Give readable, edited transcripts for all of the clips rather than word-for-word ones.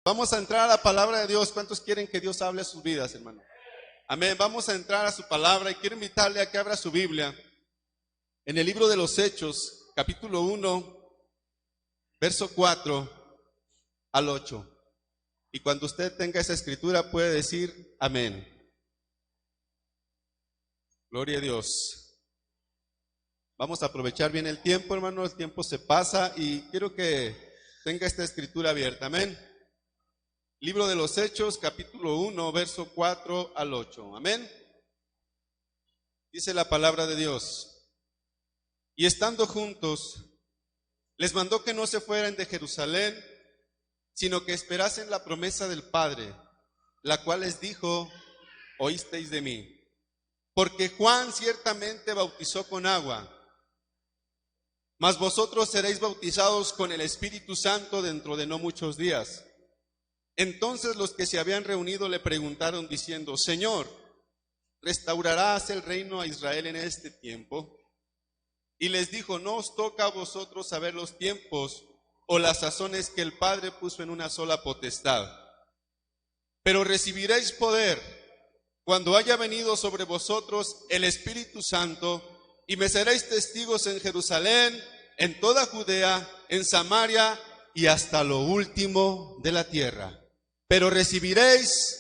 Vamos a entrar a la palabra de Dios. ¿Cuántos quieren que Dios hable a sus vidas, hermano? Amén. Vamos a entrar a su palabra y quiero invitarle a que abra su Biblia en el libro de los Hechos, capítulo 1, verso 4 al 8. Y cuando usted tenga esa escritura puede decir amén. Gloria a Dios. Vamos a aprovechar bien el tiempo, hermano. El tiempo se pasa y quiero que tenga esta escritura abierta. Amén. Libro de los Hechos, capítulo 1, verso 4 al 8. Amén. Dice la palabra de Dios. Y estando juntos, les mandó que no se fueran de Jerusalén, sino que esperasen la promesa del Padre, la cual les dijo: oísteis de mí. Porque Juan ciertamente bautizó con agua, mas vosotros seréis bautizados con el Espíritu Santo dentro de no muchos días. Entonces los que se habían reunido le preguntaron diciendo: Señor, ¿restaurarás el reino a Israel en este tiempo? Y les dijo: no os toca a vosotros saber los tiempos o las sazones que el Padre puso en una sola potestad. Pero recibiréis poder cuando haya venido sobre vosotros el Espíritu Santo, y me seréis testigos en Jerusalén, en toda Judea, en Samaria y hasta lo último de la tierra. Pero recibiréis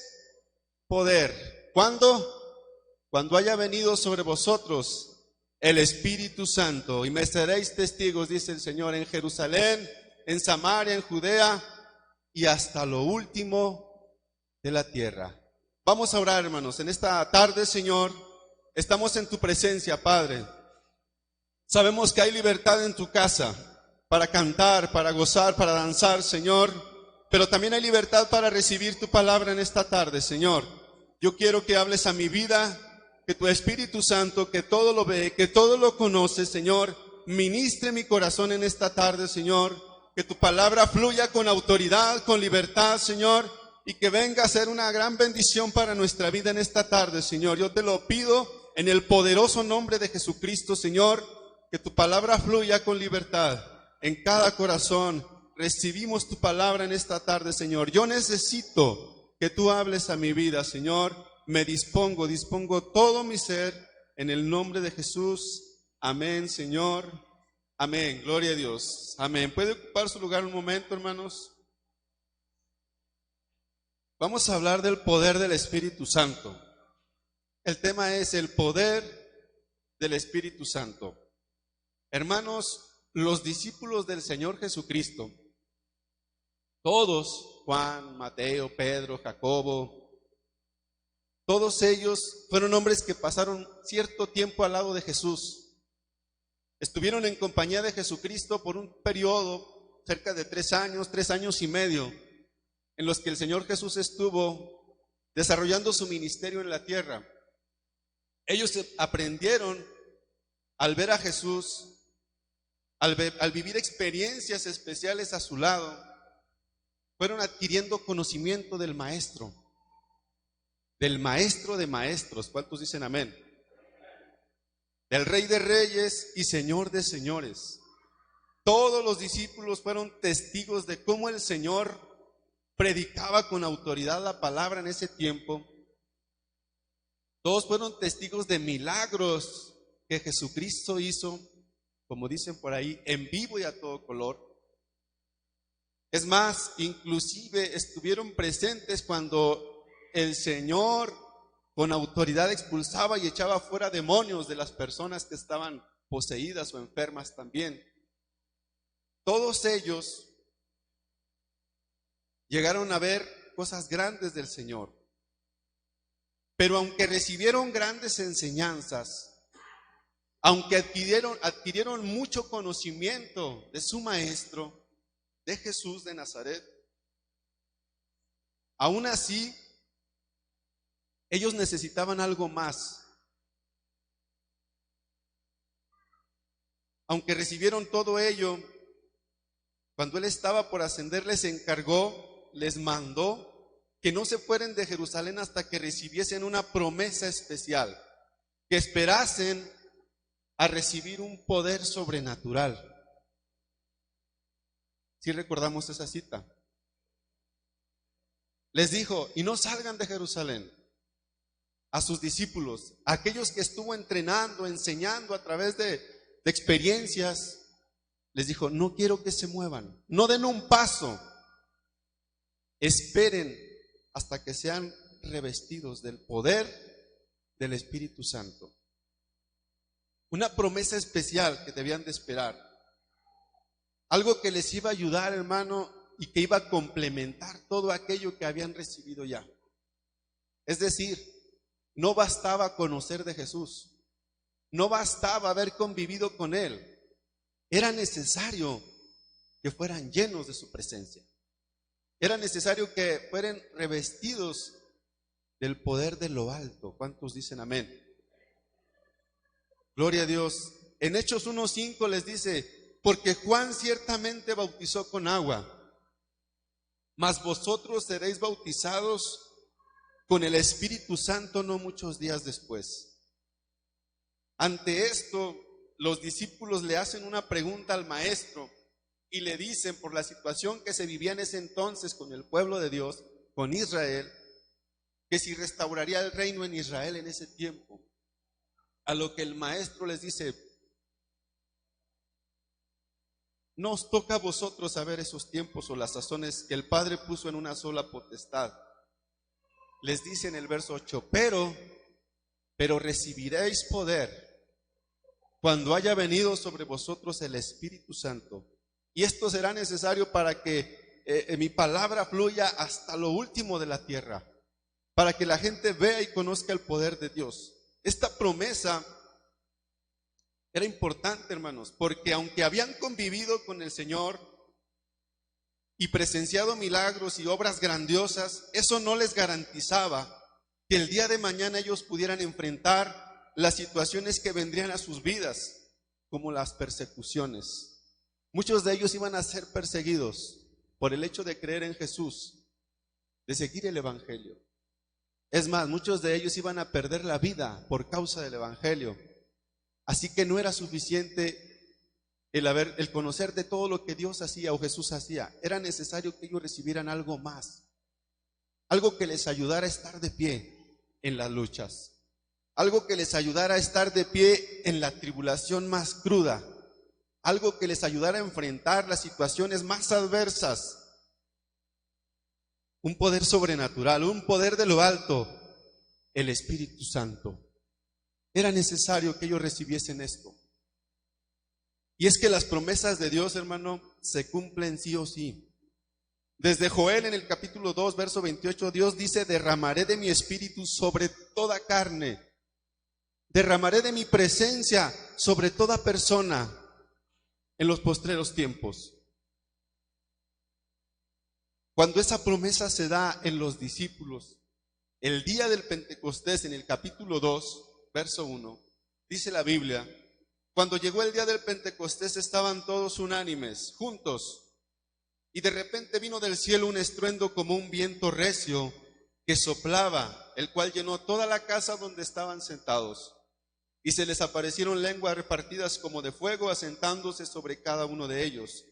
poder. ¿Cuándo? Cuando haya venido sobre vosotros el Espíritu Santo, y me seréis testigos, dice el Señor, en Jerusalén, en Samaria, en Judea y hasta lo último de la tierra. Vamos a orar, hermanos. En esta tarde, Señor, estamos en tu presencia, Padre. Sabemos que hay libertad en tu casa para cantar, para gozar, para danzar, Señor. Pero también hay libertad para recibir tu palabra en esta tarde, Señor. Yo quiero que hables a mi vida, que tu Espíritu Santo, que todo lo ve, que todo lo conoce, Señor, ministre mi corazón en esta tarde, Señor. Que tu palabra fluya con autoridad, con libertad, Señor, y que venga a ser una gran bendición para nuestra vida en esta tarde, Señor. Yo te lo pido en el poderoso nombre de Jesucristo, Señor, que tu palabra fluya con libertad en cada corazón. Recibimos tu palabra en esta tarde, Señor. Yo necesito que tú hables a mi vida, Señor. Me dispongo todo mi ser en el nombre de Jesús. Amén, Señor. Amén. Gloria a Dios. Amén. ¿Puede ocupar su lugar un momento, hermanos? Vamos a hablar del poder del Espíritu Santo. El tema es el poder del Espíritu Santo. Hermanos, los discípulos del Señor Jesucristo, todos, Juan, Mateo, Pedro, Jacobo, todos ellos fueron hombres que pasaron cierto tiempo al lado de Jesús. Estuvieron en compañía de Jesucristo por un periodo cerca de 3 años y medio, en los que el Señor Jesús estuvo desarrollando su ministerio en la tierra. Ellos aprendieron al ver a Jesús, al vivir experiencias especiales a su lado. Fueron adquiriendo conocimiento del Maestro de maestros. ¿Cuántos dicen amén? Del Rey de reyes y Señor de señores. Todos los discípulos fueron testigos de cómo el Señor predicaba con autoridad la palabra en ese tiempo. Todos fueron testigos de milagros que Jesucristo hizo, como dicen por ahí, en vivo y a todo color. Es más, inclusive estuvieron presentes cuando el Señor con autoridad expulsaba y echaba fuera demonios de las personas que estaban poseídas o enfermas también. Todos ellos llegaron a ver cosas grandes del Señor. Pero aunque recibieron grandes enseñanzas, aunque adquirieron mucho conocimiento de su Maestro, de Jesús de Nazaret, aún así, ellos necesitaban algo más. Aunque recibieron todo ello, cuando Él estaba por ascender, les encargó, les mandó que no se fueran de Jerusalén hasta que recibiesen una promesa especial. que esperasen a recibir un poder sobrenatural. ¿Sí recordamos esa cita? Les dijo, y no salgan de Jerusalén. A sus discípulos, a aquellos que estuvo entrenando, enseñando a través de experiencias, les dijo, no quiero que se muevan, no den un paso, esperen hasta que sean revestidos del poder del Espíritu Santo. Una promesa especial que debían de esperar, algo que les iba a ayudar, hermano, y que iba a complementar todo aquello que habían recibido ya. Es decir, no bastaba conocer de Jesús, no bastaba haber convivido con Él, era necesario que fueran llenos de su presencia, era necesario que fueran revestidos del poder de lo alto. ¿Cuántos dicen amén? Gloria a Dios. En Hechos 1:5 les dice, porque Juan ciertamente bautizó con agua, mas vosotros seréis bautizados con el Espíritu Santo no muchos días después. Ante esto, los discípulos le hacen una pregunta al maestro y le dicen, por la situación que se vivía en ese entonces con el pueblo de Dios, con Israel, que si restauraría el reino en Israel en ese tiempo. A lo que el maestro les dice, no os toca a vosotros saber esos tiempos o las sazones que el Padre puso en una sola potestad. Les dice en el verso 8, pero recibiréis poder cuando haya venido sobre vosotros el Espíritu Santo. Y esto será necesario para que mi palabra fluya hasta lo último de la tierra, para que la gente vea y conozca el poder de Dios. Esta promesa era importante, hermanos, porque aunque habían convivido con el Señor y presenciado milagros y obras grandiosas, eso no les garantizaba que el día de mañana ellos pudieran enfrentar las situaciones que vendrían a sus vidas, como las persecuciones. Muchos de ellos iban a ser perseguidos por el hecho de creer en Jesús, de seguir el Evangelio. Es más, muchos de ellos iban a perder la vida por causa del Evangelio. Así que no era suficiente el conocer de todo lo que Dios hacía o Jesús hacía. Era necesario que ellos recibieran algo más, algo que les ayudara a estar de pie en las luchas, algo que les ayudara a estar de pie en la tribulación más cruda, algo que les ayudara a enfrentar las situaciones más adversas. Un poder sobrenatural, un poder de lo alto, el Espíritu Santo. Era necesario que ellos recibiesen esto. Y es que las promesas de Dios, hermano, se cumplen sí o sí. Desde Joel en el capítulo 2, verso 28, Dios dice, derramaré de mi espíritu sobre toda carne, derramaré de mi presencia sobre toda persona en los postreros tiempos. Cuando esa promesa se da en los discípulos, el día del Pentecostés, en el capítulo 2, verso 1, dice la Biblia, cuando llegó el día del Pentecostés estaban todos unánimes, juntos, y de repente vino del cielo un estruendo como un viento recio que soplaba, el cual llenó toda la casa donde estaban sentados. Y se les aparecieron lenguas repartidas como de fuego, asentándose sobre cada uno de ellos.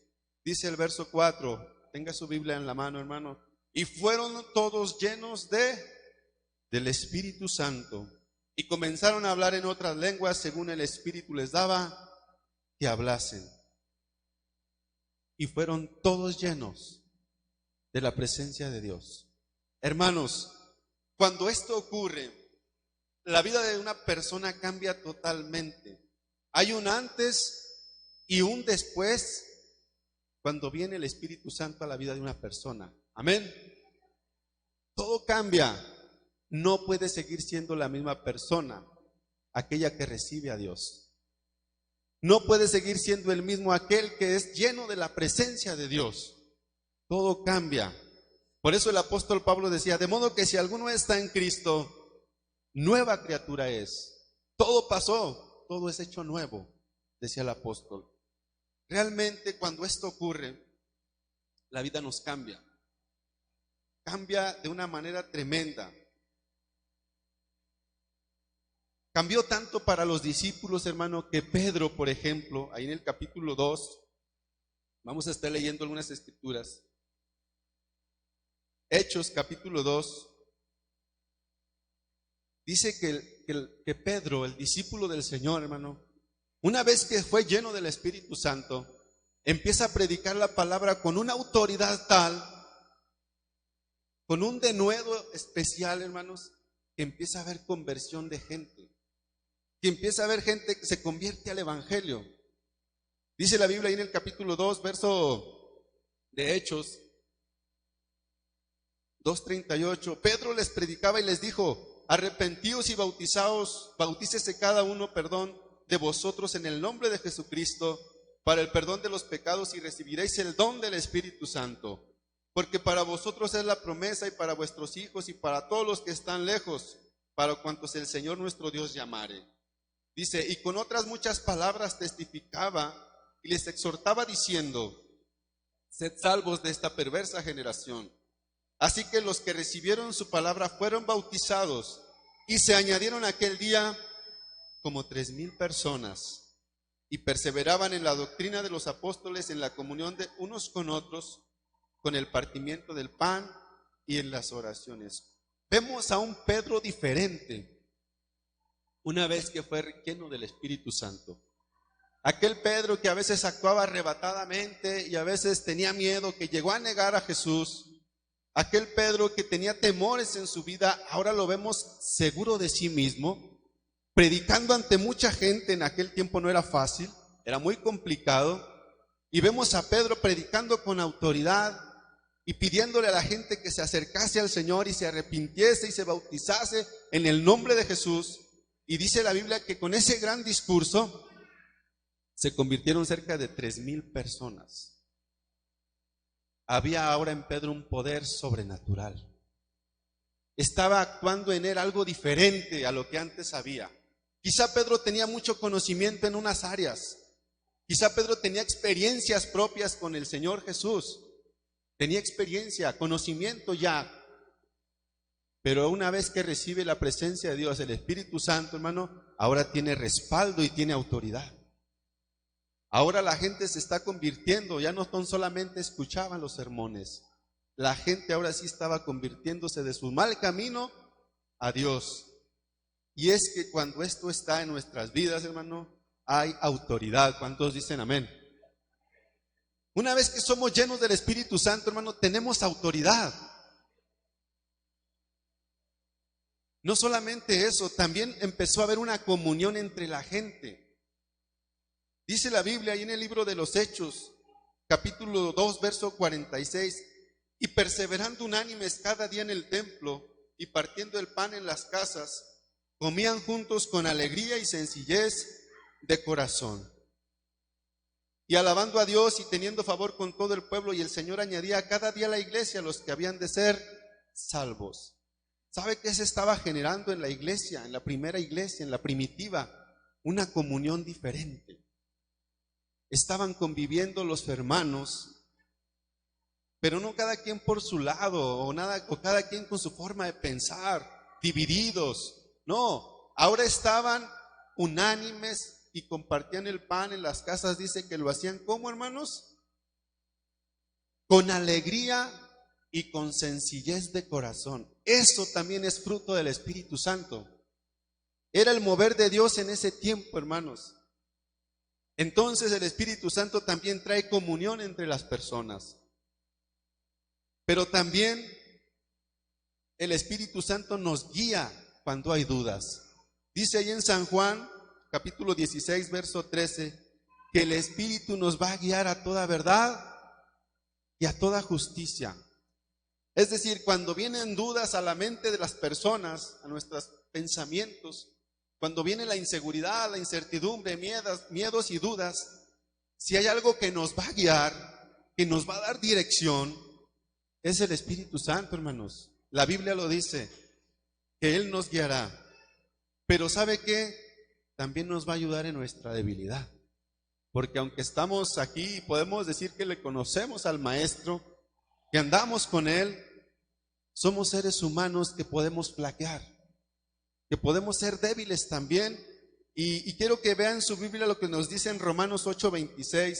Dice el verso 4, tenga su Biblia en la mano, hermano. Y fueron todos llenos del Espíritu Santo. Y comenzaron a hablar en otras lenguas según el Espíritu les daba que hablasen. Y fueron todos llenos de la presencia de Dios. Hermanos, cuando esto ocurre, la vida de una persona cambia totalmente. Hay un antes y un después cuando viene el Espíritu Santo a la vida de una persona. Amén. Todo cambia. No puede seguir siendo la misma persona aquella que recibe a Dios. No puede seguir siendo el mismo aquel que es lleno de la presencia de Dios. Todo cambia. Por eso el apóstol Pablo decía, de modo que si alguno está en Cristo, nueva criatura es. Todo pasó, todo es hecho nuevo, decía el apóstol. Realmente cuando esto ocurre, la vida nos cambia. Cambia de una manera tremenda. Cambió tanto para los discípulos, hermano, que Pedro, por ejemplo, ahí en el capítulo 2, vamos a estar leyendo algunas escrituras. Hechos, capítulo 2, dice que Pedro, el discípulo del Señor, hermano, una vez que fue lleno del Espíritu Santo, empieza a predicar la palabra con una autoridad tal, con un denuedo especial, hermanos, que empieza a haber conversión de gente, que empieza a haber gente que se convierte al Evangelio. Dice la Biblia ahí en el capítulo 2, verso de Hechos 2:38, Pedro les predicaba y les dijo: arrepentíos y bautícese cada uno, de vosotros en el nombre de Jesucristo para el perdón de los pecados y recibiréis el don del Espíritu Santo. Porque para vosotros es la promesa y para vuestros hijos y para todos los que están lejos, para cuantos el Señor nuestro Dios llamare. Dice, y con otras muchas palabras testificaba y les exhortaba diciendo: sed salvos de esta perversa generación. Así que los que recibieron su palabra fueron bautizados y se añadieron aquel día como 3,000 personas y perseveraban en la doctrina de los apóstoles, en la comunión de unos con otros, con el partimiento del pan y en las oraciones. Vemos a un Pedro diferente una vez que fue lleno del Espíritu Santo. Aquel Pedro que a veces actuaba arrebatadamente y a veces tenía miedo, que llegó a negar a Jesús. Aquel Pedro que tenía temores en su vida, ahora lo vemos seguro de sí mismo, predicando ante mucha gente. En aquel tiempo no era fácil, era muy complicado. Y vemos a Pedro predicando con autoridad y pidiéndole a la gente que se acercase al Señor y se arrepintiese y se bautizase en el nombre de Jesús. Y dice la Biblia que con ese gran discurso se convirtieron cerca de 3,000 personas. Había ahora en Pedro un poder sobrenatural. Estaba actuando en él algo diferente a lo que antes había. Quizá Pedro tenía mucho conocimiento en unas áreas. Quizá Pedro tenía experiencias propias con el Señor Jesús. Tenía experiencia, conocimiento ya. Pero una vez que recibe la presencia de Dios, el Espíritu Santo, hermano, ahora tiene respaldo y tiene autoridad. Ahora la gente se está convirtiendo, ya no solamente escuchaban los sermones. La gente ahora sí estaba convirtiéndose de su mal camino a Dios. Y es que cuando esto está en nuestras vidas, hermano, hay autoridad. ¿Cuántos dicen amén? Una vez que somos llenos del Espíritu Santo, hermano, tenemos autoridad. No solamente eso, también empezó a haber una comunión entre la gente. Dice la Biblia ahí en el libro de los Hechos, capítulo 2, verso 46, y perseverando unánimes cada día en el templo y partiendo el pan en las casas, comían juntos con alegría y sencillez de corazón. Y alabando a Dios y teniendo favor con todo el pueblo, y el Señor añadía cada día a la iglesia los que habían de ser salvos. ¿Sabe qué se estaba generando en la iglesia, en la primera iglesia, en la primitiva? Una comunión diferente. Estaban conviviendo los hermanos, pero no cada quien por su lado, o cada quien con su forma de pensar, divididos. No, ahora estaban unánimes y compartían el pan en las casas. Dice que lo hacían ¿cómo, hermanos? Con alegría y con sencillez de corazón. Eso también es fruto del Espíritu Santo. Era el mover de Dios en ese tiempo, hermanos. Entonces el Espíritu Santo también trae comunión entre las personas. Pero también el Espíritu Santo nos guía cuando hay dudas. Dice ahí en San Juan, capítulo 16, verso 13, que el Espíritu nos va a guiar a toda verdad y a toda justicia. Es decir, cuando vienen dudas a la mente de las personas, a nuestros pensamientos, cuando viene la inseguridad, la incertidumbre, miedos y dudas, si hay algo que nos va a guiar, que nos va a dar dirección, es el Espíritu Santo, hermanos. La Biblia lo dice, que Él nos guiará. Pero ¿sabe qué? También nos va a ayudar en nuestra debilidad. Porque aunque estamos aquí y podemos decir que le conocemos al Maestro, que andamos con Él, somos seres humanos que podemos flaquear, que podemos ser débiles también. Y quiero que vean su Biblia lo que nos dice en Romanos 8:26.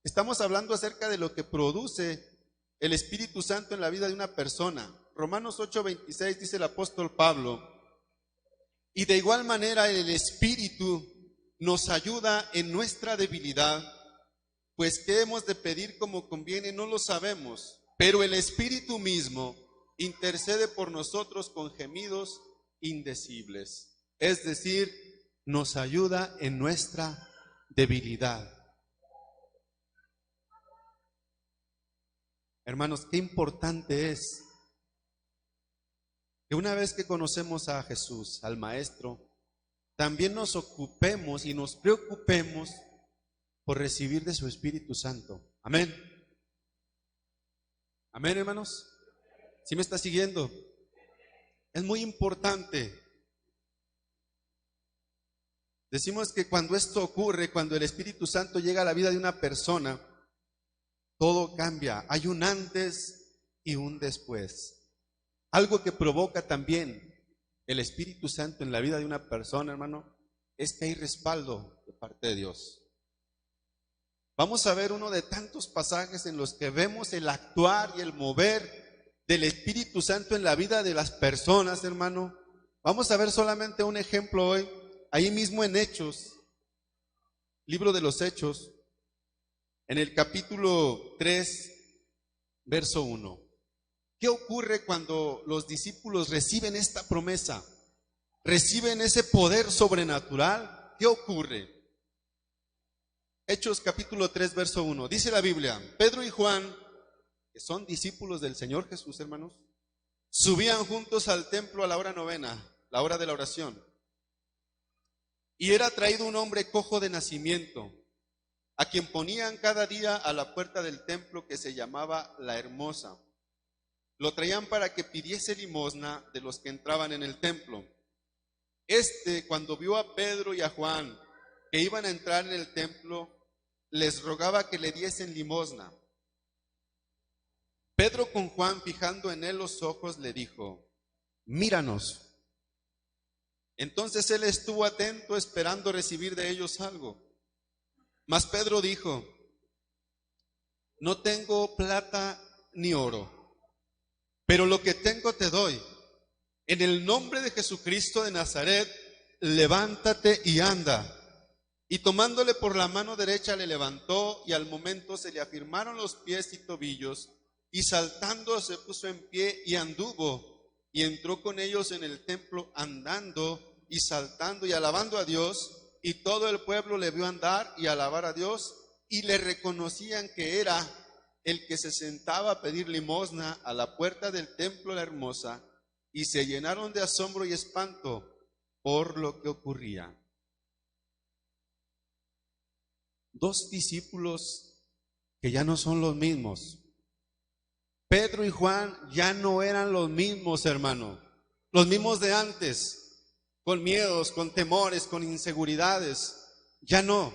Estamos hablando acerca de lo que produce el Espíritu Santo en la vida de una persona. Romanos 8:26 dice el apóstol Pablo: y de igual manera el Espíritu nos ayuda en nuestra debilidad, pues qué hemos de pedir como conviene no lo sabemos, pero el Espíritu mismo intercede por nosotros con gemidos indecibles. Es decir, nos ayuda en nuestra debilidad. Hermanos, qué importante es que una vez que conocemos a Jesús, al Maestro, también nos ocupemos y nos preocupemos por recibir de su Espíritu Santo. Amén. Amén, hermanos. ¿Sí me está siguiendo? Es muy importante. Decimos que cuando esto ocurre, cuando el Espíritu Santo llega a la vida de una persona, todo cambia. Hay un antes y un después. Algo que provoca también el Espíritu Santo en la vida de una persona, hermano, es que hay respaldo de parte de Dios. Vamos a ver uno de tantos pasajes en los que vemos el actuar y el mover del Espíritu Santo en la vida de las personas, hermano. Vamos a ver solamente un ejemplo hoy, ahí mismo en Hechos, libro de los Hechos, en el capítulo 3, verso 1. ¿Qué ocurre cuando los discípulos reciben esta promesa? ¿Reciben ese poder sobrenatural? ¿Qué ocurre? Hechos capítulo 3, verso 1. Dice la Biblia: Pedro y Juan, que son discípulos del Señor Jesús, hermanos, subían juntos al templo a la hora novena, la hora de la oración. Y era traído un hombre cojo de nacimiento, a quien ponían cada día a la puerta del templo, que se llamaba La Hermosa. Lo traían para que pidiese limosna de los que entraban en el templo. Cuando vio a Pedro y a Juan que iban a entrar en el templo, les rogaba que le diesen limosna. Pedro, con Juan fijando en él los ojos, le dijo: míranos. Entonces él estuvo atento, esperando recibir de ellos algo. Mas Pedro dijo: no tengo plata ni oro, pero lo que tengo te doy. En el nombre de Jesucristo de Nazaret, levántate y anda. Y tomándole por la mano derecha le levantó, y al momento se le afirmaron los pies y tobillos, y saltando se puso en pie y anduvo, y entró con ellos en el templo andando y saltando y alabando a Dios, y todo el pueblo le vio andar y alabar a Dios, y le reconocían que era el que se sentaba a pedir limosna a la puerta del templo La Hermosa, y se llenaron de asombro y espanto por lo que ocurría. Dos discípulos que ya no son los mismos. Pedro y Juan ya no eran los mismos, hermano, los mismos de antes, con miedos, con temores, con inseguridades. Ya no.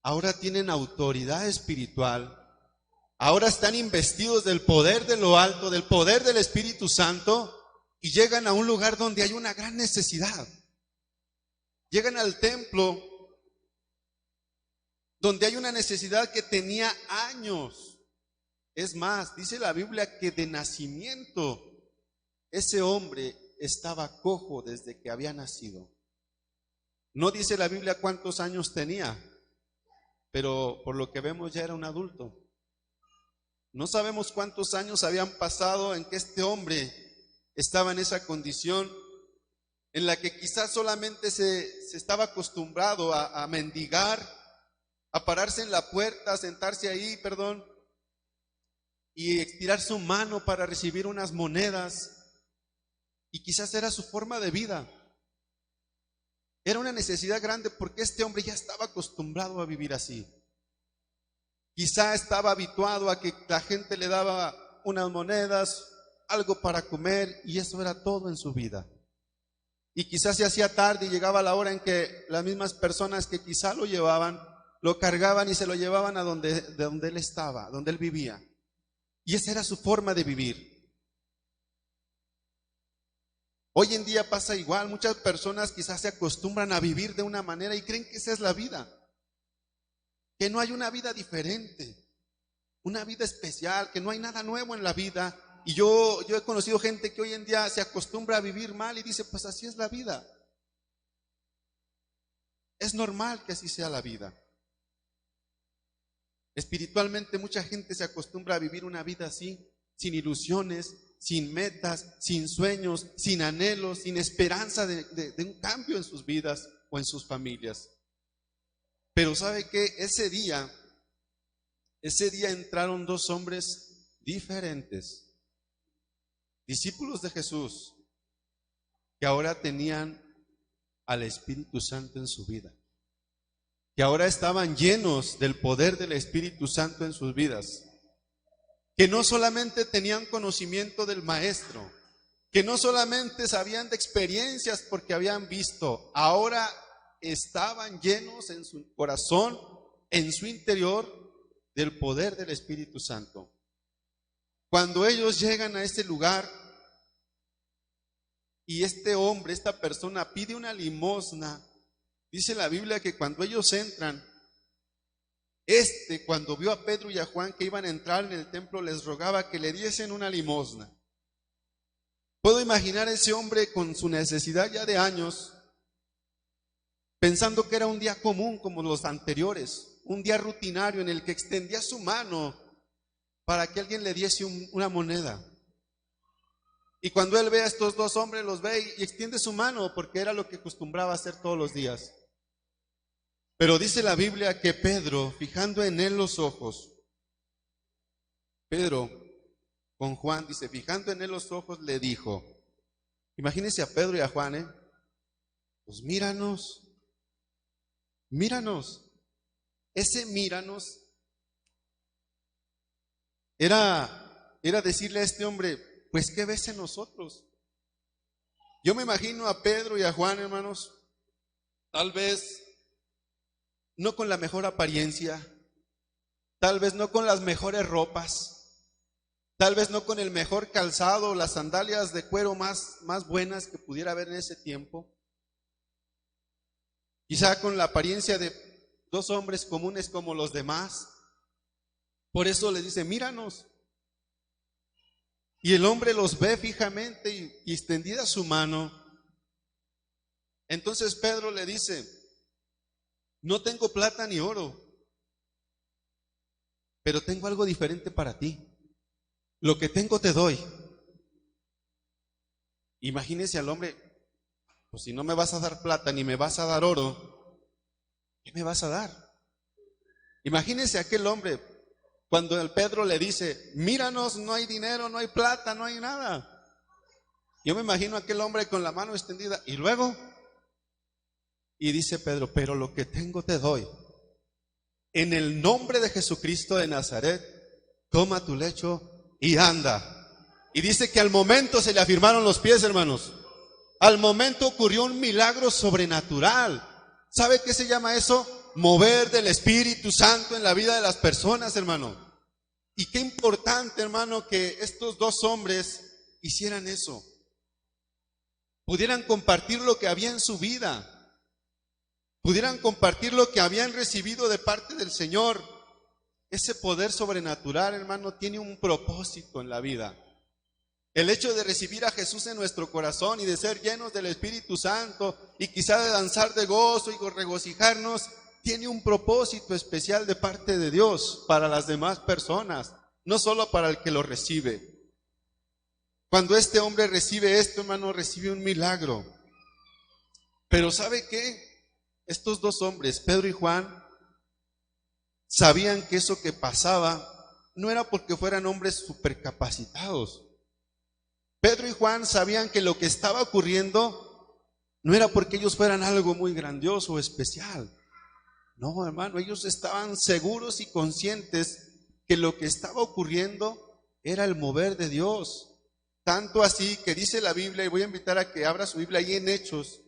Ahora tienen autoridad espiritual. Ahora están investidos del poder de lo alto, del poder del Espíritu Santo, y llegan a un lugar donde hay una gran necesidad. Llegan al templo donde hay una necesidad que tenía años. Es más, dice la Biblia que de nacimiento ese hombre estaba cojo desde que había nacido. No dice la Biblia cuántos años tenía, pero por lo que vemos ya era un adulto. No sabemos cuántos años habían pasado en que este hombre estaba en esa condición en la que quizás solamente se estaba acostumbrado a mendigar, a pararse en la puerta, a sentarse ahí, y estirar su mano para recibir unas monedas, y quizás era su forma de vida. Era una necesidad grande porque este hombre ya estaba acostumbrado a vivir así. Quizá estaba habituado a que la gente le daba unas monedas, algo para comer, y eso era todo en su vida. Y quizás se hacía tarde y llegaba la hora en que las mismas personas que quizá lo llevaban, lo cargaban y se lo llevaban a de donde él estaba, donde él vivía. Y esa era su forma de vivir. Hoy en día pasa igual, muchas personas quizás se acostumbran a vivir de una manera y creen que esa es la vida, que no hay una vida diferente, una vida especial, que no hay nada nuevo en la vida. Y yo he conocido gente que hoy en día se acostumbra a vivir mal y dice, pues así es la vida. Es normal que así sea la vida. Espiritualmente mucha gente se acostumbra a vivir una vida así, sin ilusiones, sin metas, sin sueños, sin anhelos, sin esperanza de un cambio en sus vidas o en sus familias. Pero ¿sabe qué? Ese día entraron dos hombres diferentes, discípulos de Jesús, que ahora tenían al Espíritu Santo en su vida, que ahora estaban llenos del poder del Espíritu Santo en sus vidas, que no solamente tenían conocimiento del Maestro, que no solamente sabían de experiencias porque habían visto, ahora estaban llenos en su corazón, en su interior, del poder del Espíritu Santo. Cuando ellos llegan a ese lugar y este hombre, esta persona pide una limosna, dice la Biblia que cuando ellos entran, cuando vio a Pedro y a Juan que iban a entrar en el templo, les rogaba que le diesen una limosna. Puedo imaginar a ese hombre con su necesidad ya de años, pensando que era un día común como los anteriores, un día rutinario en el que extendía su mano para que alguien le diese una moneda. Y cuando él ve a estos dos hombres, los ve y extiende su mano porque era lo que acostumbraba hacer todos los días. Pero dice la Biblia que Pedro, fijando en él los ojos, Pedro con Juan, dice, fijando en él los ojos, le dijo, imagínense a Pedro y a Juan, pues míranos. Ese míranos era decirle a este hombre, pues ¿qué ves en nosotros? Yo me imagino a Pedro y a Juan, hermanos, tal vez no con la mejor apariencia, tal vez no con las mejores ropas, tal vez no con el mejor calzado, las sandalias de cuero más buenas que pudiera haber en ese tiempo. Quizá con la apariencia de dos hombres comunes como los demás. Por eso les dice, míranos. Y el hombre los ve fijamente y extendida su mano. Entonces Pedro le dice, no tengo plata ni oro, pero tengo algo diferente para ti. Lo que tengo te doy. Imagínese al hombre, pues si no me vas a dar plata ni me vas a dar oro, ¿qué me vas a dar? Imagínese a aquel hombre cuando el Pedro le dice, míranos, no hay dinero, no hay plata, no hay nada. Yo me imagino a aquel hombre con la mano extendida y luego, y dice Pedro, pero lo que tengo te doy. En el nombre de Jesucristo de Nazaret, toma tu lecho y anda. Y dice que al momento se le afirmaron los pies, hermanos. Al momento ocurrió un milagro sobrenatural. ¿Sabe qué se llama eso? Mover del Espíritu Santo en la vida de las personas, hermano. Y qué importante, hermano, que estos dos hombres hicieran eso. Pudieran compartir lo que había en su vida. Pudieran compartir lo que habían recibido de parte del Señor. Ese poder sobrenatural, hermano, tiene un propósito en la vida. El hecho de recibir a Jesús en nuestro corazón y de ser llenos del Espíritu Santo y quizá de danzar de gozo y regocijarnos, tiene un propósito especial de parte de Dios para las demás personas, no solo para el que lo recibe. Cuando este hombre recibe esto, hermano, recibe un milagro. Pero ¿sabe qué? Estos dos hombres, Pedro y Juan, sabían que eso que pasaba no era porque fueran hombres supercapacitados. Pedro y Juan sabían que lo que estaba ocurriendo no era porque ellos fueran algo muy grandioso o especial. No, hermano, ellos estaban seguros y conscientes que lo que estaba ocurriendo era el mover de Dios. Tanto así que dice la Biblia, y voy a invitar a que abra su Biblia ahí en Hechos,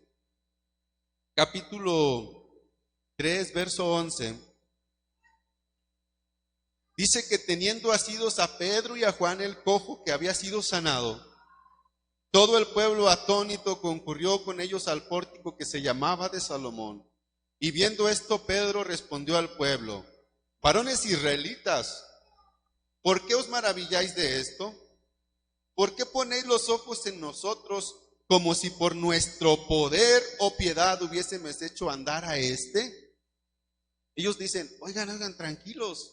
capítulo 3, verso 11. Dice que teniendo asidos a Pedro y a Juan el cojo que había sido sanado, Todo el pueblo atónito concurrió con ellos al pórtico que se llamaba de Salomón. Y viendo esto, Pedro respondió al pueblo: varones israelitas, ¿por qué os maravilláis de esto? ¿Por qué ponéis los ojos en nosotros como si por nuestro poder o piedad hubiésemos hecho andar a este? Ellos dicen: oigan, tranquilos.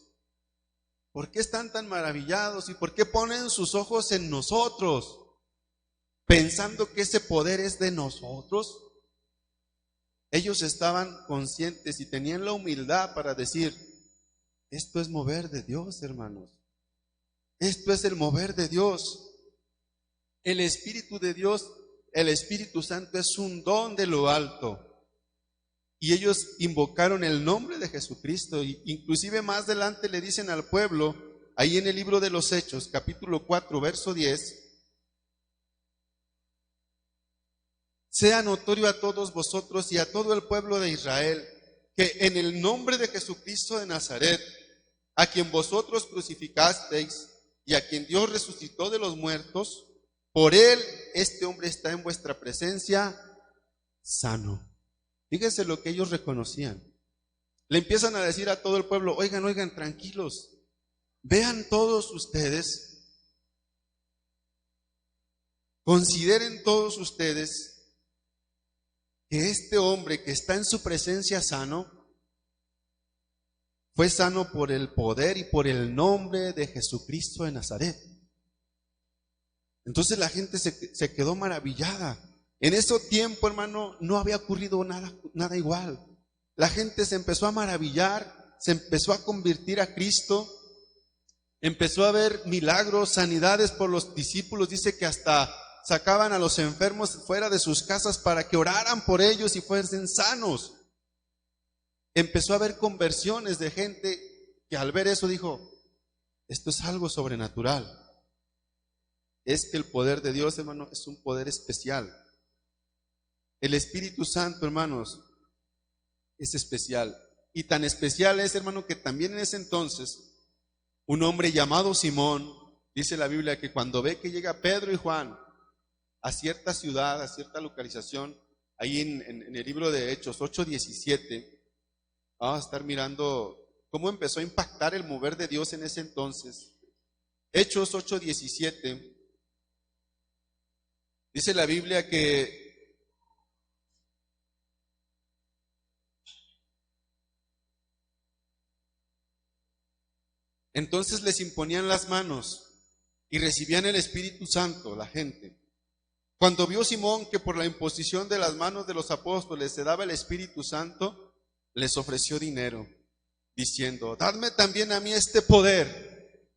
¿Por qué están tan maravillados? ¿Y por qué ponen sus ojos en nosotros, pensando que ese poder es de nosotros? Ellos estaban conscientes y tenían la humildad para decir: esto es mover de Dios, hermanos. Esto es el mover de Dios. El Espíritu de Dios, el Espíritu Santo, es un don de lo alto. Y ellos invocaron el nombre de Jesucristo. Y inclusive más adelante le dicen al pueblo, ahí en el libro de los Hechos, capítulo 4, verso 10, sea notorio a todos vosotros y a todo el pueblo de Israel, que en el nombre de Jesucristo de Nazaret, a quien vosotros crucificasteis y a quien Dios resucitó de los muertos, por él este hombre está en vuestra presencia sano. Fíjense lo que ellos reconocían. Le empiezan a decir a todo el pueblo: oigan, tranquilos. Vean todos ustedes, consideren todos ustedes que este hombre que está en su presencia sano, fue sano por el poder y por el nombre de Jesucristo de Nazaret. Entonces la gente se quedó maravillada. En ese tiempo, hermano, no había ocurrido nada igual. La gente se empezó a maravillar, se empezó a convertir a Cristo, empezó a ver milagros, sanidades por los discípulos. Dice que hasta sacaban a los enfermos fuera de sus casas para que oraran por ellos y fuesen sanos. Empezó a haber conversiones de gente que al ver eso dijo: esto es algo sobrenatural. Es que el poder de Dios, hermano, es un poder especial. El Espíritu Santo, hermanos, es especial. Y tan especial es, hermano, que también en ese entonces, un hombre llamado Simón, dice la Biblia, que cuando ve que llega Pedro y Juan a cierta ciudad, a cierta localización, ahí en el libro de Hechos 8:17, vamos a estar mirando cómo empezó a impactar el mover de Dios en ese entonces. Hechos 8:17, dice la Biblia que entonces les imponían las manos y recibían el Espíritu Santo, la gente. Cuando vio Simón que por la imposición de las manos de los apóstoles se daba el Espíritu Santo, les ofreció dinero, diciendo: dadme también a mí este poder,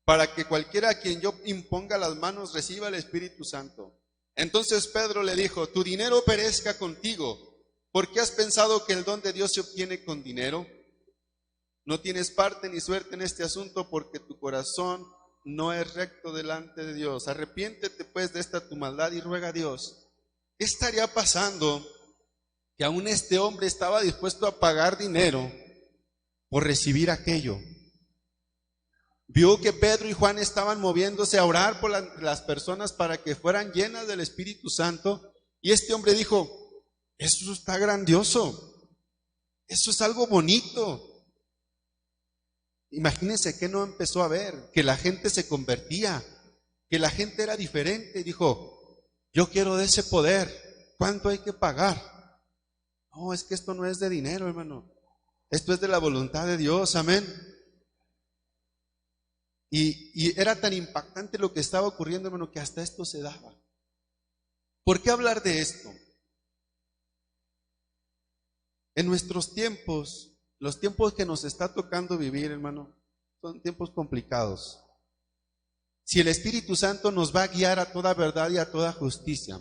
para que cualquiera a quien yo imponga las manos reciba el Espíritu Santo. Entonces Pedro le dijo: tu dinero perezca contigo, ¿por qué has pensado que el don de Dios se obtiene con dinero? No tienes parte ni suerte en este asunto, porque tu corazón no es recto delante de Dios. Arrepiéntete pues de esta tu maldad y ruega a Dios. ¿Qué estaría pasando? Que aún este hombre estaba dispuesto a pagar dinero por recibir aquello. Vio que Pedro y Juan estaban moviéndose a orar por las personas para que fueran llenas del Espíritu Santo, y este hombre dijo: eso está grandioso, eso es algo bonito. Imagínense que no empezó a ver, que la gente se convertía, que la gente era diferente. Dijo: yo quiero de ese poder, ¿cuánto hay que pagar? No, es que esto no es de dinero, hermano, esto es de la voluntad de Dios, amén. Y era tan impactante lo que estaba ocurriendo, hermano, que hasta esto se daba. ¿Por qué hablar de esto? En nuestros tiempos, los tiempos que nos está tocando vivir, hermano, son tiempos complicados. Si el Espíritu Santo nos va a guiar a toda verdad y a toda justicia,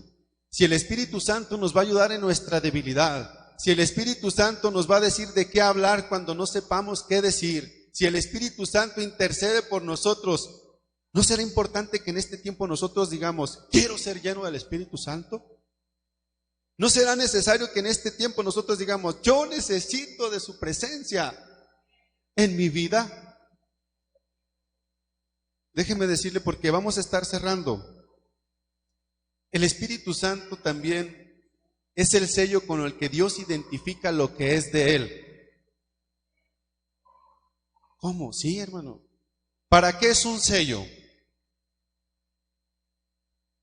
si el Espíritu Santo nos va a ayudar en nuestra debilidad, si el Espíritu Santo nos va a decir de qué hablar cuando no sepamos qué decir, si el Espíritu Santo intercede por nosotros, ¿no será importante que en este tiempo nosotros digamos: quiero ser lleno del Espíritu Santo? ¿No será necesario que en este tiempo nosotros digamos: yo necesito de su presencia en mi vida? Déjeme decirle, porque vamos a estar cerrando. El Espíritu Santo también es el sello con el que Dios identifica lo que es de Él. ¿Cómo? Sí, hermano. ¿Para qué es un sello?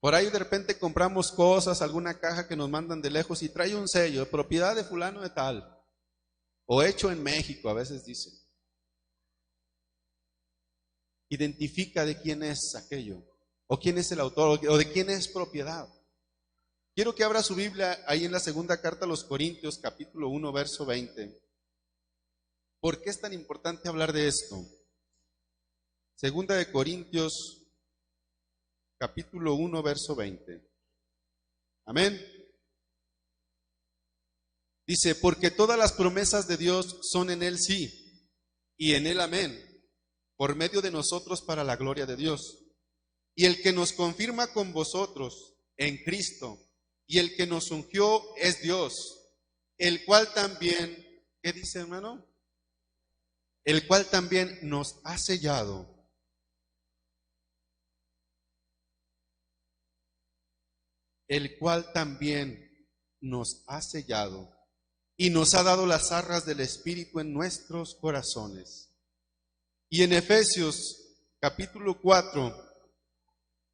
Por ahí de repente compramos cosas, alguna caja que nos mandan de lejos y trae un sello de propiedad de fulano de tal, o hecho en México, a veces dicen. Identifica de quién es aquello, o quién es el autor, o de quién es propiedad. Quiero que abra su Biblia ahí en la segunda carta a los Corintios, capítulo 1, verso 20. ¿Por qué es tan importante hablar de esto? Segunda de Corintios, capítulo 1, verso 20. Amén. Dice, porque todas las promesas de Dios son en Él sí, y en Él amén, por medio de nosotros para la gloria de Dios. Y el que nos confirma con vosotros en Cristo, y el que nos ungió es Dios, el cual también, ¿qué dice, hermano? El cual también nos ha sellado. El cual también nos ha sellado y nos ha dado las arras del Espíritu en nuestros corazones. Y en Efesios capítulo 4,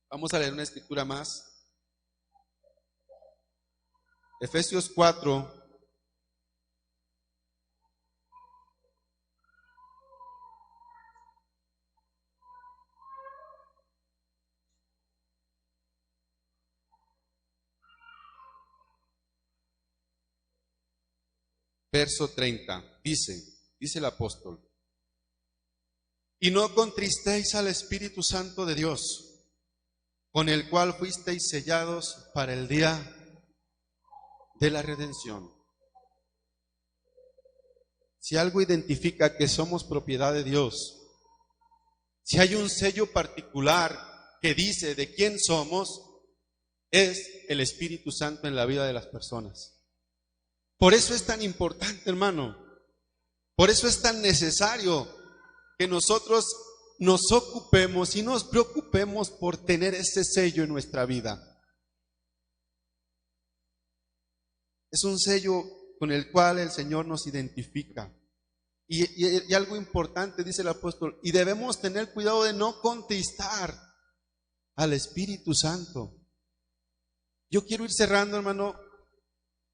vamos a leer una escritura más. Efesios 4, verso 30, dice el apóstol, y no contristéis al Espíritu Santo de Dios, con el cual fuisteis sellados para el día de la redención. Si algo identifica que somos propiedad de Dios, si hay un sello particular que dice de quién somos, es el Espíritu Santo en la vida de las personas. Por eso es tan importante, hermano. Por eso es tan necesario que nosotros nos ocupemos y nos preocupemos por tener ese sello en nuestra vida. Es un sello con el cual el Señor nos identifica. Y algo importante, dice el apóstol, y debemos tener cuidado de no contristar al Espíritu Santo. Yo quiero ir cerrando, hermano,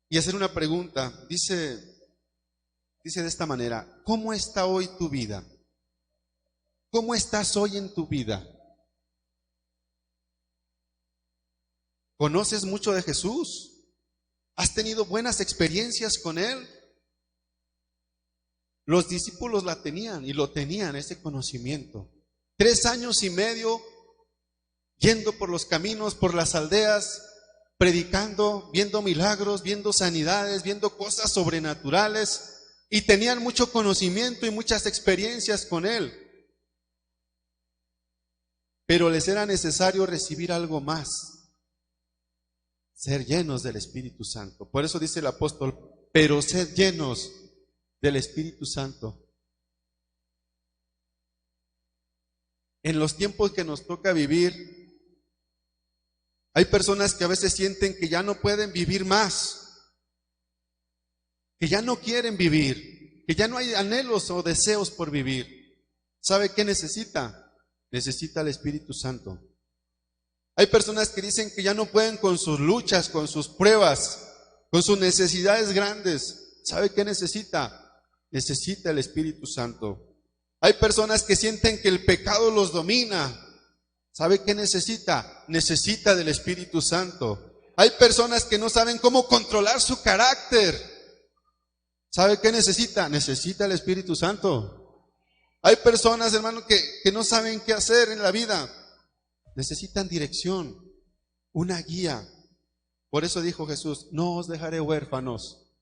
y hacer una pregunta. Dice de esta manera, ¿cómo está hoy tu vida? ¿Cómo estás hoy en tu vida? ¿Conoces mucho de Jesús? ¿Has tenido buenas experiencias con Él? Los discípulos la tenían y lo tenían, ese conocimiento. 3 años y medio yendo por los caminos, por las aldeas, predicando, viendo milagros, viendo sanidades, viendo cosas sobrenaturales, y tenían mucho conocimiento y muchas experiencias con Él. Pero les era necesario recibir algo más, ser llenos del Espíritu Santo. Por eso dice el apóstol, pero sed llenos del Espíritu Santo. En los tiempos que nos toca vivir, hay personas que a veces sienten que ya no pueden vivir más, que ya no quieren vivir, que ya no hay anhelos o deseos por vivir. ¿Sabe qué necesita? Necesita el Espíritu Santo. Hay personas que dicen que ya no pueden con sus luchas, con sus pruebas, con sus necesidades grandes. ¿Sabe qué necesita? Necesita el Espíritu Santo. Hay personas que sienten que el pecado los domina. ¿Sabe qué necesita? Necesita del Espíritu Santo. Hay personas que no saben cómo controlar su carácter. ¿Sabe qué necesita? Necesita el Espíritu Santo. Hay personas, hermano, que no saben qué hacer en la vida. Necesitan dirección, una guía. Por eso dijo Jesús, no os dejaré huérfanos.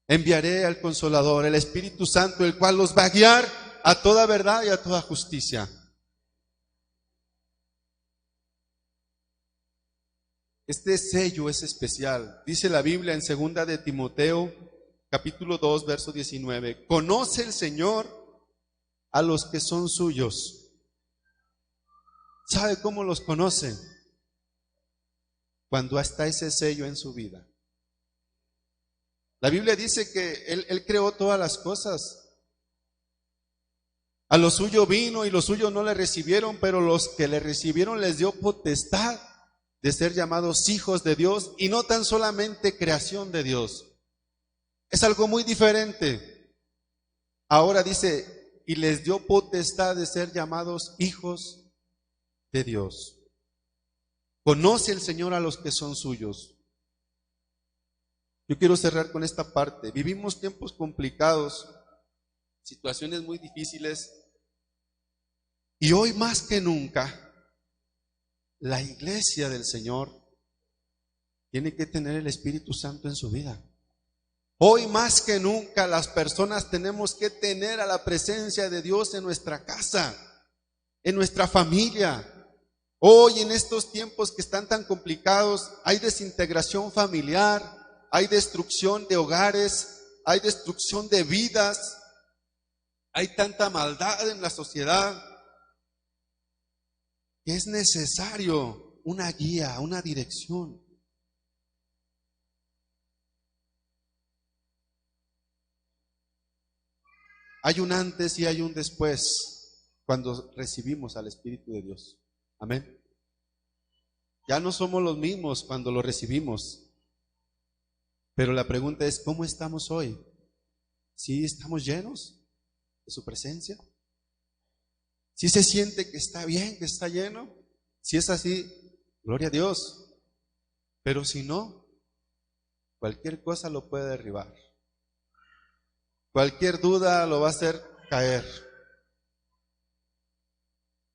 Enviaré al Consolador, el Espíritu Santo, el cual los va a guiar a toda verdad y a toda justicia. Este sello es especial. Dice la Biblia en 2 de Timoteo, capítulo 2, verso 19. Conoce el Señor a los que son suyos. ¿Sabe cómo los conoce? cuando está ese sello en su vida. La Biblia dice que Él creó todas las cosas. A lo suyo vino y los suyos no le recibieron, pero los que le recibieron les dio potestad de ser llamados hijos de Dios, y no tan solamente creación de Dios. Es algo muy diferente. Ahora dice, y les dio potestad de ser llamados hijos de Dios. Conoce el Señor a los que son suyos. Yo quiero cerrar con esta parte. Vivimos tiempos complicados, situaciones muy difíciles, y hoy más que nunca, la iglesia del Señor tiene que tener el Espíritu Santo en su vida. Hoy más que nunca las personas tenemos que tener a la presencia de Dios en nuestra casa, en nuestra familia. Hoy en estos tiempos que están tan complicados, hay desintegración familiar, hay destrucción de hogares, hay destrucción de vidas, hay tanta maldad en la sociedad que es necesario una guía, una dirección. Hay un antes y hay un después cuando recibimos al Espíritu de Dios. Amén. Ya no somos los mismos cuando lo recibimos. Pero la pregunta es, ¿cómo estamos hoy? ¿Sí estamos llenos de su presencia? ¿Sí se siente que está bien, que está lleno? Si es así, gloria a Dios. Pero si no, cualquier cosa lo puede derribar. Cualquier duda lo va a hacer caer.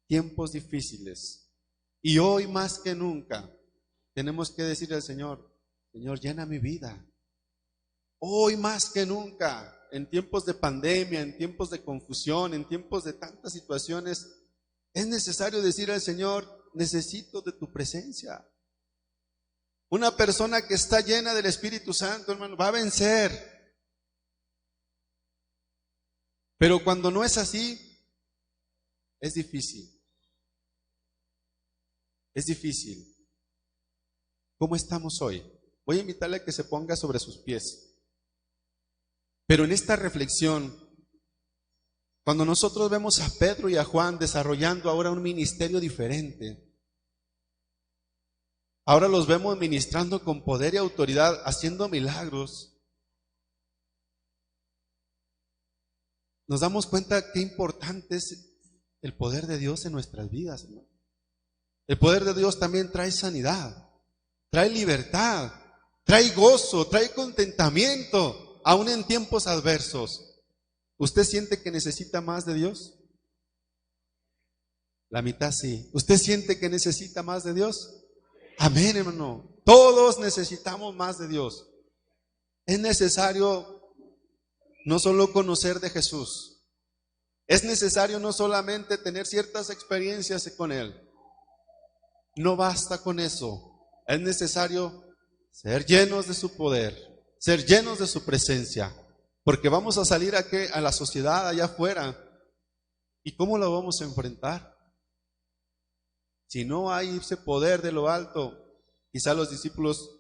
Tiempos difíciles. Y hoy más que nunca tenemos que decirle al Señor, Señor, llena mi vida. Hoy más que nunca, en tiempos de pandemia, en tiempos de confusión, en tiempos de tantas situaciones, es necesario decir al Señor, necesito de tu presencia. Una persona que está llena del Espíritu Santo, hermano, va a vencer. Pero cuando no es así, es difícil. Es difícil. ¿Cómo estamos hoy? Voy a invitarle a que se ponga sobre sus pies. Pero en esta reflexión, cuando nosotros vemos a Pedro y a Juan desarrollando ahora un ministerio diferente, ahora los vemos ministrando con poder y autoridad, haciendo milagros, nos damos cuenta qué importante es el poder de Dios en nuestras vidas, hermano. El poder de Dios también trae sanidad, trae libertad, trae gozo, trae contentamiento, aún en tiempos adversos. ¿Usted siente que necesita más de Dios? La mitad sí. ¿Usted siente que necesita más de Dios? Amén, hermano. Todos necesitamos más de Dios. Es necesario no solo conocer de Jesús, es necesario no solamente tener ciertas experiencias con Él. No basta con eso. Es necesario ser llenos de su poder, ser llenos de su presencia, porque vamos a salir a la sociedad allá afuera. ¿Y cómo lo vamos a enfrentar? Si no hay ese poder de lo alto, quizá los discípulos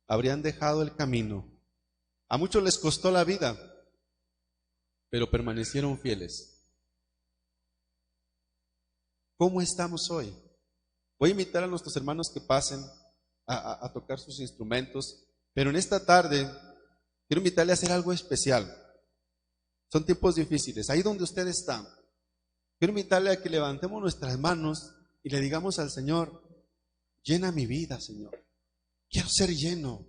habrían dejado el camino. A muchos les costó la vida, pero permanecieron fieles. ¿Cómo estamos hoy? Voy a invitar a nuestros hermanos que pasen a tocar sus instrumentos, pero en esta tarde quiero invitarle a hacer algo especial. Son tiempos difíciles. Ahí donde usted está, quiero invitarle a que levantemos nuestras manos y le digamos al Señor, llena mi vida, Señor. Quiero ser lleno.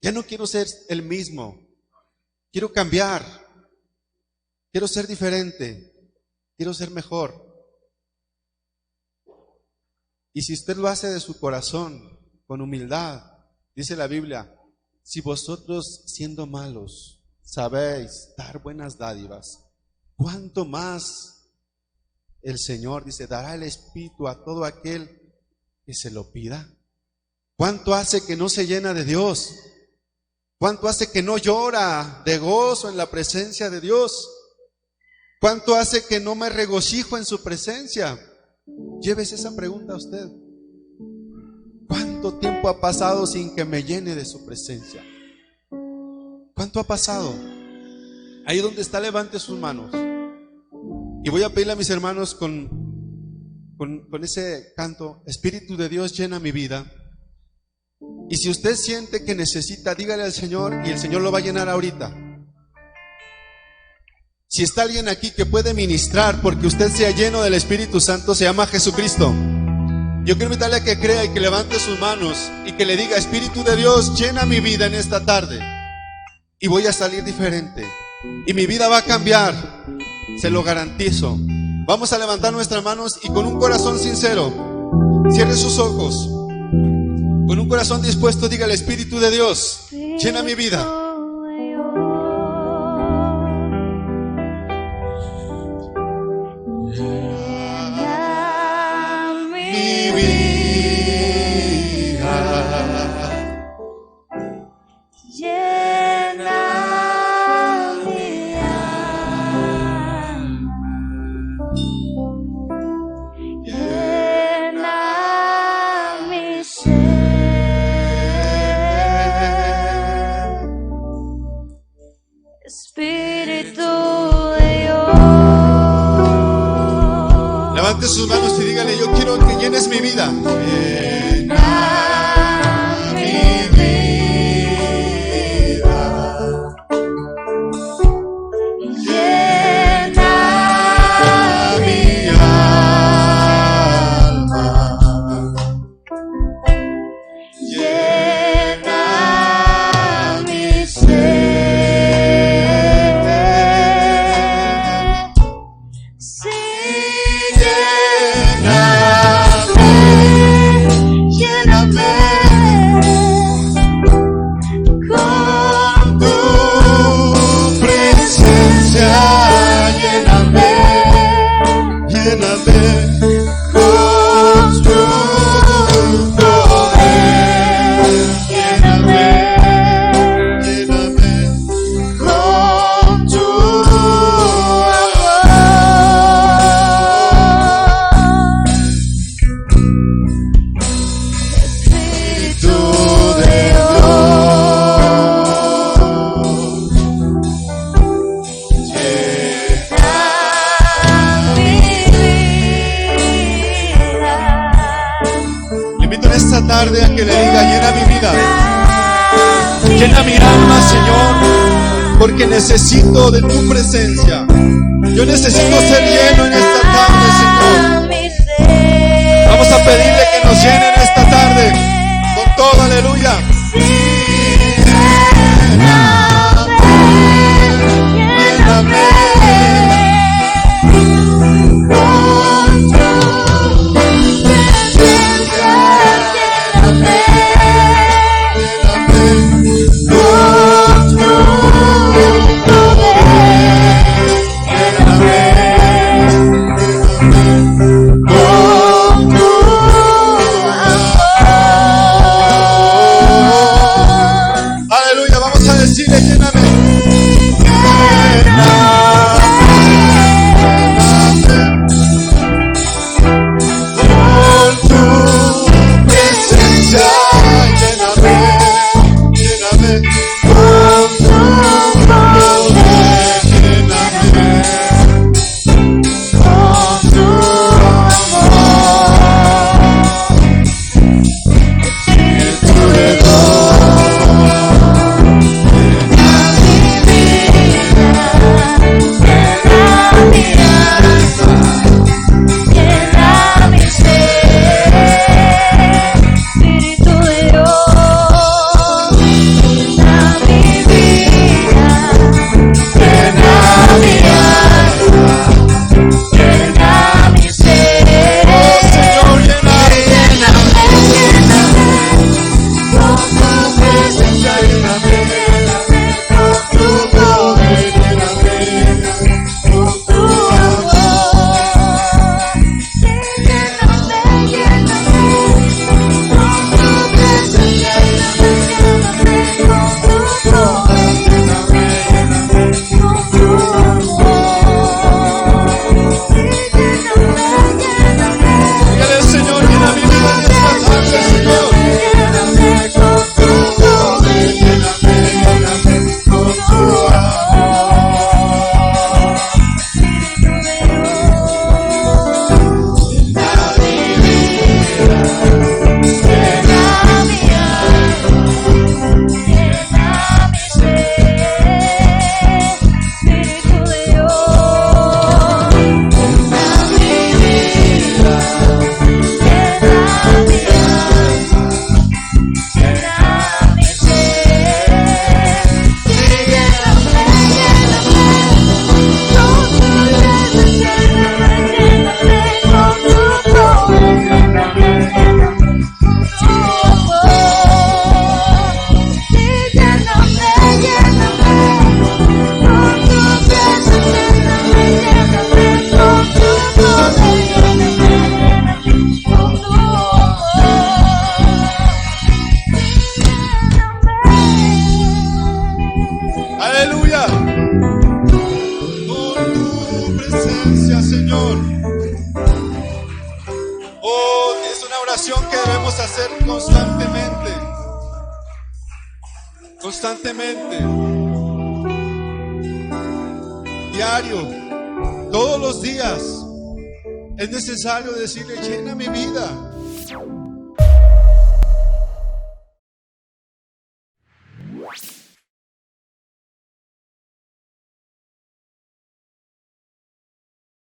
Ya no quiero ser el mismo. Quiero cambiar. Quiero ser diferente. Quiero ser mejor. Y si usted lo hace de su corazón, con humildad, dice la Biblia, si vosotros siendo malos sabéis dar buenas dádivas, ¿cuánto más el Señor, dice, dará el Espíritu a todo aquel que se lo pida? ¿Cuánto hace que no se llena de Dios? ¿Cuánto hace que no llora de gozo en la presencia de Dios? ¿Cuánto hace que no me regocijo en su presencia? Llévese esa pregunta a usted. ¿Cuánto tiempo ha pasado sin que me llene de su presencia? ¿Cuánto ha pasado? Ahí donde está, levante sus manos. Y voy a pedirle a mis hermanos con ese canto: Espíritu de Dios, llena mi vida. Y si usted siente que necesita, dígale al Señor y el Señor lo va a llenar ahorita. Si está alguien aquí que puede ministrar porque usted sea lleno del Espíritu Santo, se llama Jesucristo. Yo quiero invitarle a que crea y que levante sus manos y que le diga: Espíritu de Dios, llena mi vida en esta tarde. Y voy a salir diferente. Y mi vida va a cambiar. Se lo garantizo. Vamos a levantar nuestras manos y con un corazón sincero, cierre sus ojos. Con un corazón dispuesto, dígale: Espíritu de Dios, llena mi vida. Levante sus manos y dígale: yo quiero que llenes mi vida. Llena mi vida. Llena mi alma. Llena mi ser. A que le diga: llena mi vida, llena mi alma, Señor, porque necesito de tu presencia. Yo necesito ser lleno en esta tarde, Señor. Vamos a pedirle que nos llene en esta tarde con todo, aleluya. Lléname. Aleluya. Por tu presencia, Señor. Oh, es una oración que debemos hacer constantemente. Constantemente. Diario. Todos los días. Es necesario decirle: llena mi vida.